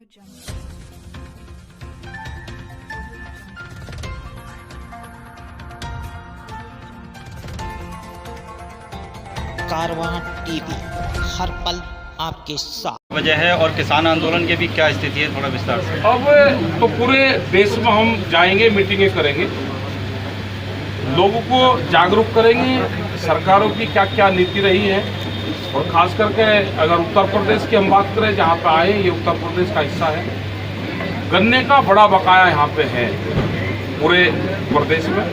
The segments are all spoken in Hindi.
कारवां टीवी, हर पल आपके साथ। वजह है और किसान आंदोलन की भी क्या स्थिति है, थोड़ा विस्तार से। अब तो पूरे देश में हम जाएंगे, मीटिंगें करेंगे, लोगों को जागरूक करेंगे सरकारों की क्या क्या नीति रही है। और ख़ास करके अगर उत्तर प्रदेश की हम बात करें, जहाँ पे आए, ये उत्तर प्रदेश का हिस्सा है, गन्ने का बड़ा बकाया यहाँ पे है पूरे प्रदेश में,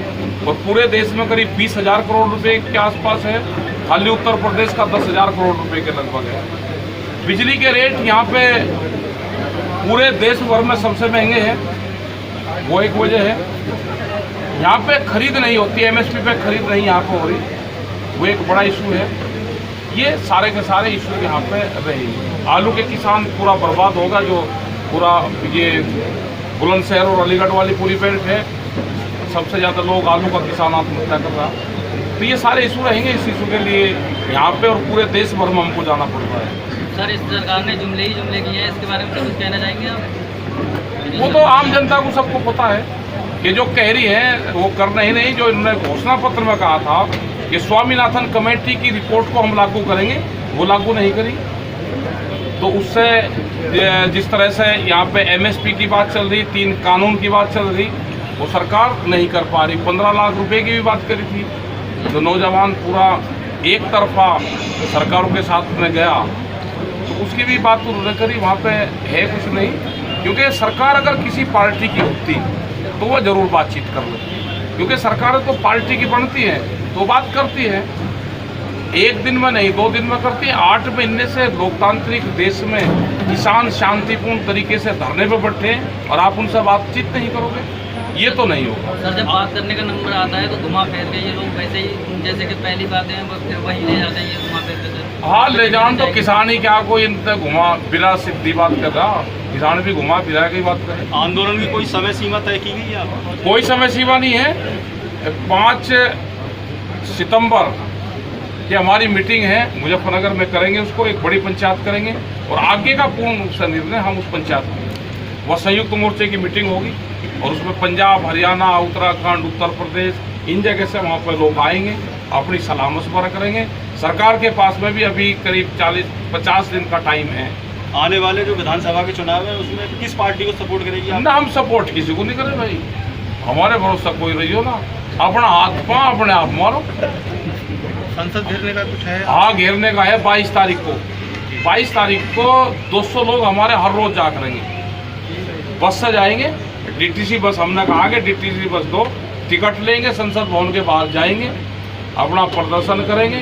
और पूरे देश में करीब 20,000 करोड़ रुपए के आसपास है। खाली उत्तर प्रदेश का 10,000 करोड़ रुपए के लगभग है। बिजली के रेट यहाँ पे पूरे देश भर में सबसे महंगे हैं, वो एक वजह है। यहाँ पे खरीद नहीं होती, एमएसपी पे खरीद नहीं यहाँ पे हो रही, वो एक बड़ा इशू है। ये सारे के सारे इशू यहाँ पे रहे। आलू के किसान पूरा बर्बाद होगा, जो पूरा ये बुलंदशहर और अलीगढ़ वाली पूरी बेल्ट है, सबसे ज़्यादा लोग आलू का किसान आत्महत्या कर रहा। तो ये सारे इशू रहेंगे। इस इशू के लिए यहाँ पे और पूरे देश भर में हमको जाना पड़ रहा है। सर, इस सरकार ने जुमले ही जुमले किए हैं, इसके बारे में कुछ कहना चाहेंगे आप? वो तो आम जनता को सबको पता है कि जो कह रही है वो करना ही नहीं। जो इन्होंने घोषणा पत्र में कहा था कि स्वामीनाथन कमेटी की रिपोर्ट को हम लागू करेंगे, वो लागू नहीं करी। तो उससे जिस तरह से यहाँ पे एमएसपी की बात चल रही, 3 कानून की बात चल रही, वो सरकार नहीं कर पा रही। 15 लाख रुपए की भी बात करी थी, जो नौजवान पूरा एक तरफा सरकारों के साथ में गया, तो उसकी भी बात उन्होंने करी। वहाँ पे है कुछ नहीं, क्योंकि सरकार अगर किसी पार्टी की होती तो वह जरूर बातचीत कर लेती, क्योंकि सरकार तो पार्टी की बनती है तो बात करती है। एक दिन में नहीं, 2 दिन में करती है। 8 महीने से लोकतांत्रिक देश में किसान शांतिपूर्ण तरीके से धरने पर बैठे और आप उनसे बातचीत नहीं करोगे, ये तो नहीं होगा। सर, जब बात करने का नंबर आता है तो घुमा फेर के ये लोग वैसे ही, जैसे कि पहली बातें हैं फिर वहीं ले जाते हैं, ये घुमा फेर के। हाँ, ले जान तो किसान ही क्या, कोई इन तक घुमा बिना सिद्धि बात कर रहा, किसान भी घुमा फिरा के बात करे। आंदोलन की कोई समय सीमा तय की गई है? कोई समय सीमा नहीं है। 5 सितंबर की हमारी मीटिंग है, मुजफ्फरनगर में करेंगे उसको, एक बड़ी पंचायत करेंगे और आगे का पूर्ण रूप से निर्णय हम उस पंचायत में, वह संयुक्त मोर्चे की मीटिंग होगी और उसमें पंजाब, हरियाणा, उत्तराखंड, उत्तर प्रदेश, इन जगह से वहाँ पर लोग आएंगे, अपनी सलाह मशवरा करेंगे। सरकार के पास में भी अभी करीब 40-50 दिन का टाइम है। आने वाले जो विधानसभा के चुनाव है उसमें किस पार्टी को सपोर्ट करेगी आप? ना, हम सपोर्ट किसी को नहीं करें भाई, हमारे भरोसा कोई रही हो ना, अपना हाथ पाँव अपने आप मारो। संसद घेरने का कुछ है? हाँ, घेरने का है 22 तारीख को। 22 तारीख को 200 लोग हमारे हर रोज जा करेंगे, बस से जाएंगे। डीटीसी बस हमने कहा कि डीटीसी बस दो, टिकट लेंगे, संसद भवन के बाहर जाएंगे, अपना प्रदर्शन करेंगे।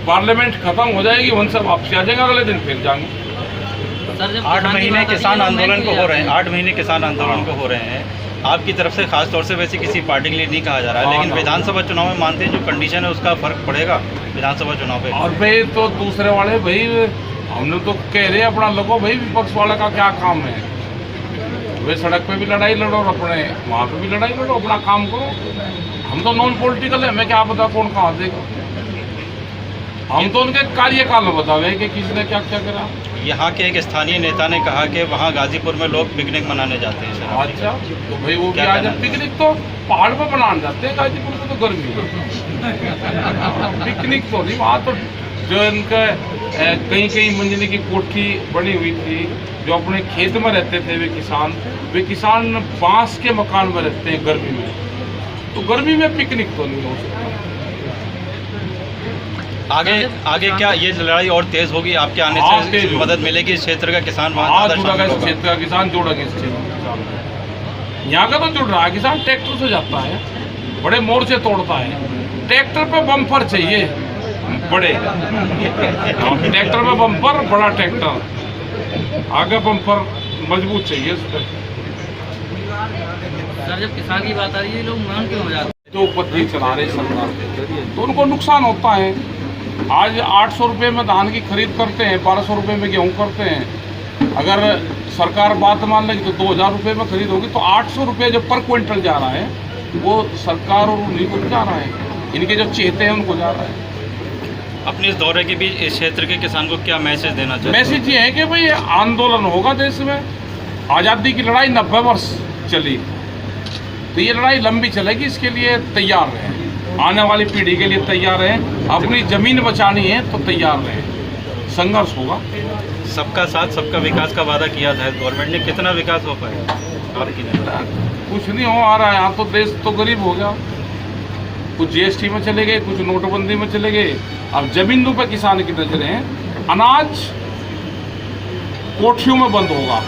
पार्लियामेंट खत्म हो जाएगी, वहीं से वापसी आ जाएंगे, अगले दिन फिर जाएंगे। 8 महीने किसान आंदोलन को हो रहे हैं, 8 महीने किसान आंदोलन को हो रहे हैं। आपकी तरफ से खास तौर से वैसे किसी पार्टी के लिए नहीं कहा जा रहा है, लेकिन विधानसभा चुनाव में मानते हैं जो कंडीशन है उसका फर्क पड़ेगा विधानसभा चुनाव पे। और भाई तो दूसरे वाले भाई, हमने तो कह रहे अपना लगो भाई, विपक्ष वाले का क्या काम है? वे सड़क पे भी लड़ाई लड़ो और अपने वहाँ पे भी लड़ाई लड़ो, अपना काम करो। हम तो नॉन पॉलिटिकल है, हमें क्या पता कौन कहाँ देगा। हम तो उनके कार्यकाल में बतावे कि किसने क्या क्या करा। यहाँ के एक स्थानीय नेता ने कहा कि वहाँ गाजीपुर में लोग पिकनिक मनाने जाते हैं। अच्छा, तो भाई वो भी आ जाए। पिकनिक तो पहाड़ पर मनाने जाते हैं, गाजीपुर में तो गर्मी है। पिकनिक तो नहीं, वहाँ तो जो इनका कई मंजिले की कोठी बनी हुई थी, जो अपने खेत में रहते थे वे किसान बांस के मकान में रहते हैं गर्मी में, तो गर्मी में पिकनिक तो नहीं हो सकता। आगे क्या ये लड़ाई और तेज होगी? आपके आने से मदद मिलेगी? इस क्षेत्र का किसान वहाँ जुड़ेगा, इस क्षेत्र का किसान जुड़ेगा, इस क्षेत्र का किसान यहाँ का तो जुड़ रहा है। किसान ट्रैक्टर से जाता है, बड़े मोर्चे तोड़ता है। ट्रैक्टर पे बम्पर चाहिए बड़े, ट्रैक्टर पे बम्पर, बड़ा ट्रैक्टर, आगे बम्पर मजबूत चाहिए उस पर। सर, जब किसान की बात आ रही है, लोग मान क्यों हो जाते हैं? जो उपज चला रहे सरकार, तो उनको नुकसान होता है। आज 800 रुपये में धान की खरीद करते हैं, 1200 रुपये में गेहूँ करते हैं। अगर सरकार बात मान लेगी तो 2000 रुपये में खरीद होगी, तो 800 रुपये जो पर क्विंटल जा रहा है वो सरकार और उन्हीं को जा रहा है, इनके जो चहेते हैं उनको जा रहा है। अपने इस दौरे के बीच इस क्षेत्र के किसान को क्या मैसेज देना चाहिए? मैसेज ये है कि भाई आंदोलन होगा देश में, आज़ादी की लड़ाई 90 वर्ष चली, तो ये लड़ाई लंबी चलेगी। इसके लिए तैयार रहें, आने वाली पीढ़ी के लिए तैयार रहें, अपनी ज़मीन बचानी है तो तैयार रहें, संघर्ष होगा। सबका साथ सबका विकास का वादा किया था गवर्नमेंट ने, कितना विकास हो पाएगा आपकी नज़र? कुछ नहीं हो आ रहा है। यहाँ तो देश तो गरीब हो गया, कुछ जीएसटी में चले गए, कुछ नोटबंदी में चले गए। अब जमीनों पर किसान की नजरें हैं। अनाज कोठियों में बंद होगा,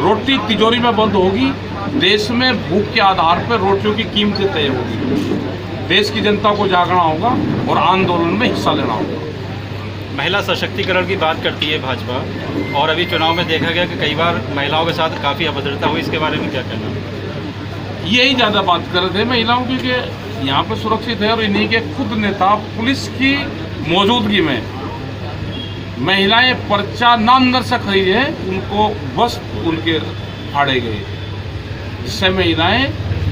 रोटी तिजोरी में बंद होगी। देश में भूख के आधार पर रोटियों की कीमतें तय होगी। देश की जनता को जागना होगा और आंदोलन में हिस्सा लेना होगा। महिला सशक्तिकरण की बात करती है भाजपा, और अभी चुनाव में देखा गया कि कई बार महिलाओं के साथ काफ़ी अभद्रता हुई, इसके बारे में क्या कहना है? यही ज़्यादा बात कर रहे थे महिलाओं की कि यहाँ पे सुरक्षित है, और इन्हीं के खुद नेता पुलिस की मौजूदगी में महिलाएं पर्चा ना अंदर से खरीदे हैं, उनको बस उनके फाड़े गए, जिससे महिलाएं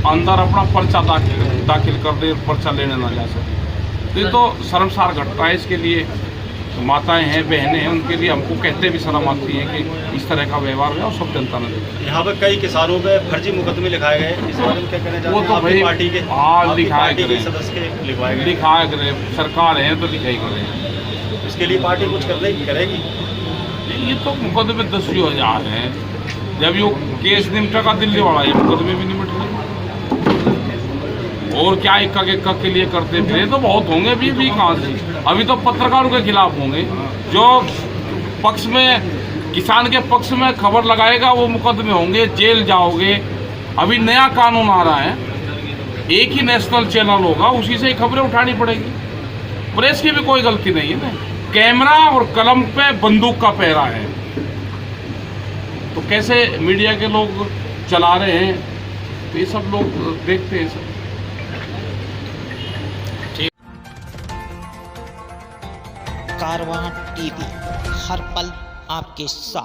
अंदर अपना पर्चा दाखिल कर दे, पर्चा लेने ना जा सके। तो ये तो शर्मसार घटना है। इसके लिए माताएं हैं, बहनें हैं, उनके लिए हमको कहते भी शर्म आती है कि इस तरह का व्यवहार है, और सब जनता ने देखा। यहाँ पर कई किसानों पे फर्जी मुकदमे लिखाए गए, इस बारे में क्या कहना चाहते हैं? वो तो भाई पार्टी के लिखाए करें, सदस्य लिखवाए गए, लिखाए करें, सरकार है तो लिखाई करें। इसके लिए पार्टी कुछ करेगी? ये तो मुकदमे 10,000 हैं। जब ये केस निपटा का दिल्ली वाला, ये मुकदमे भी निपट रहे। और क्या इक्का के लिए करते फिरे तो बहुत होंगे। भी कहाँ से, अभी तो पत्रकारों के खिलाफ होंगे। जो पक्ष में, किसान के पक्ष में खबर लगाएगा वो मुकदमे होंगे, जेल जाओगे। अभी नया कानून आ रहा है, एक ही नेशनल चैनल होगा, उसी से ही खबरें उठानी पड़ेगी। प्रेस की भी कोई गलती नहीं है ना, कैमरा और कलम पे बंदूक का पहरा है। तो कैसे मीडिया के लोग चला रहे हैं, तो ये सब लोग देखते हैं सब। कारवां टीवी, हर पल आपके साथ।